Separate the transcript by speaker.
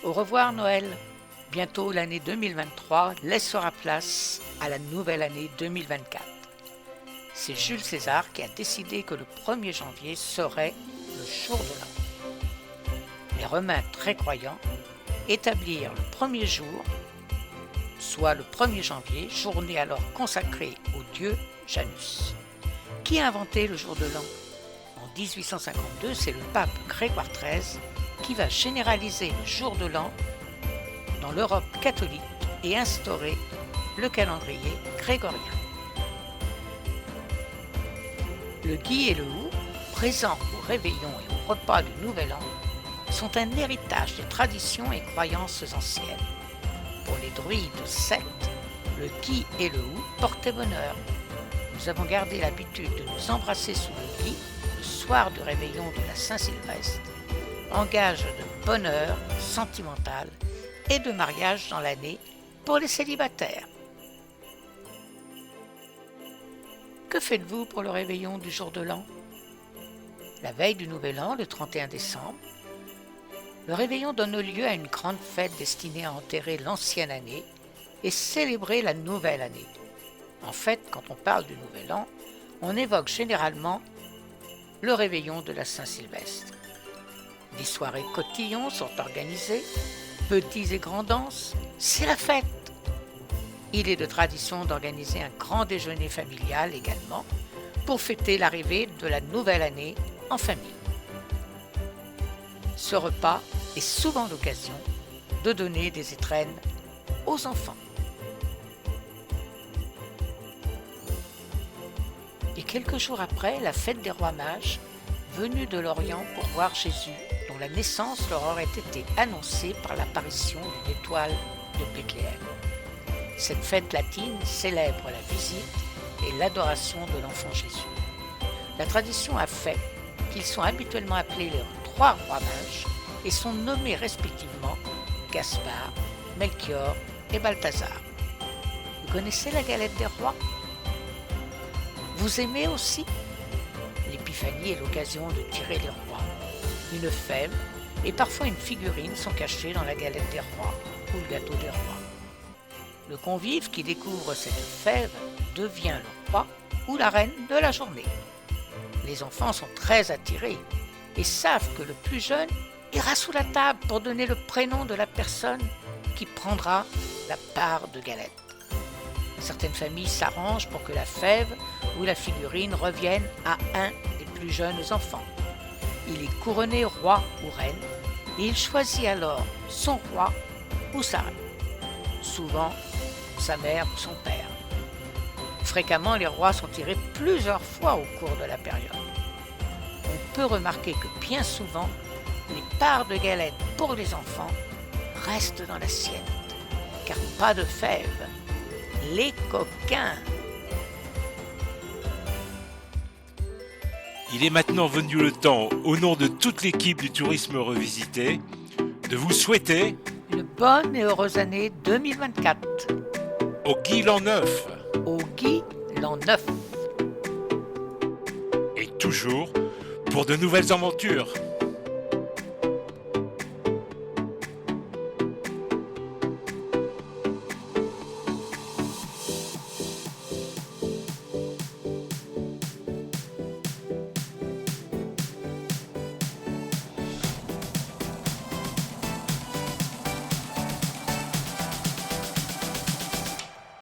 Speaker 1: Au revoir Noël. Bientôt l'année 2023 laissera place à la nouvelle année 2024. C'est Jules César qui a décidé que le 1er janvier serait le jour de l'an. Les Romains très croyants établirent le premier jour, soit le 1er janvier, journée alors consacrée au dieu Janus. Qui a inventé le jour de l'an? En 1852, c'est le pape Grégoire XIII qui va généraliser le jour de l'an dans l'Europe catholique et instaurer le calendrier grégorien. Le gui et le hou, présents au réveillon et au repas du Nouvel An, sont un héritage des traditions et croyances anciennes. Pour les druides celtes, le gui et le hou portaient bonheur. Nous avons gardé l'habitude de nous embrasser sous le gui le soir du réveillon de la Saint-Sylvestre, en gage de bonheur sentimental et de mariage dans l'année pour les célibataires. Que faites-vous pour le réveillon du jour de l'an? La veille du Nouvel An, le 31 décembre, le réveillon donne lieu à une grande fête destinée à enterrer l'ancienne année et célébrer la nouvelle année. En fait, quand on parle du Nouvel An, on évoque généralement le réveillon de la Saint-Sylvestre. Des soirées cotillons sont organisées, petits et grands dansent, c'est la fête. Il est de tradition d'organiser un grand déjeuner familial également pour fêter l'arrivée de la nouvelle année en famille. Ce repas est souvent l'occasion de donner des étrennes aux enfants. Et quelques jours après, la fête des rois mages, venus de l'Orient pour voir Jésus, dont la naissance leur aurait été annoncée par l'apparition d'une étoile de Bethléem. Cette fête latine célèbre la visite et l'adoration de l'enfant Jésus. La tradition a fait qu'ils sont habituellement appelés les trois rois mages et sont nommés respectivement Gaspard, Melchior et Balthazar. Vous connaissez la galette des rois? Vous aimez aussi? L'épiphanie est l'occasion de tirer les rois. Une fève et parfois une figurine sont cachées dans la galette des rois ou le gâteau des rois. Le convive qui découvre cette fève devient le roi ou la reine de la journée. Les enfants sont très attirés et savent que le plus jeune ira sous la table pour donner le prénom de la personne qui prendra la part de galette. Certaines familles s'arrangent pour que la fève ou la figurine revienne à un des plus jeunes enfants. Il est couronné roi ou reine et il choisit alors son roi ou sa reine. Souvent, sa mère ou son père. Fréquemment, les rois sont tirés plusieurs fois au cours de la période. On peut remarquer que bien souvent, les parts de galettes pour les enfants restent dans l'assiette, car pas de fèves. Les coquins.
Speaker 2: Il est maintenant venu le temps, au nom de toute l'équipe du Tourisme Revisité, de vous souhaiter
Speaker 1: Une bonne et heureuse année 2024.
Speaker 2: au Guy l'an 9
Speaker 1: Au Guy l'an 9.
Speaker 2: et toujours pour de nouvelles aventures.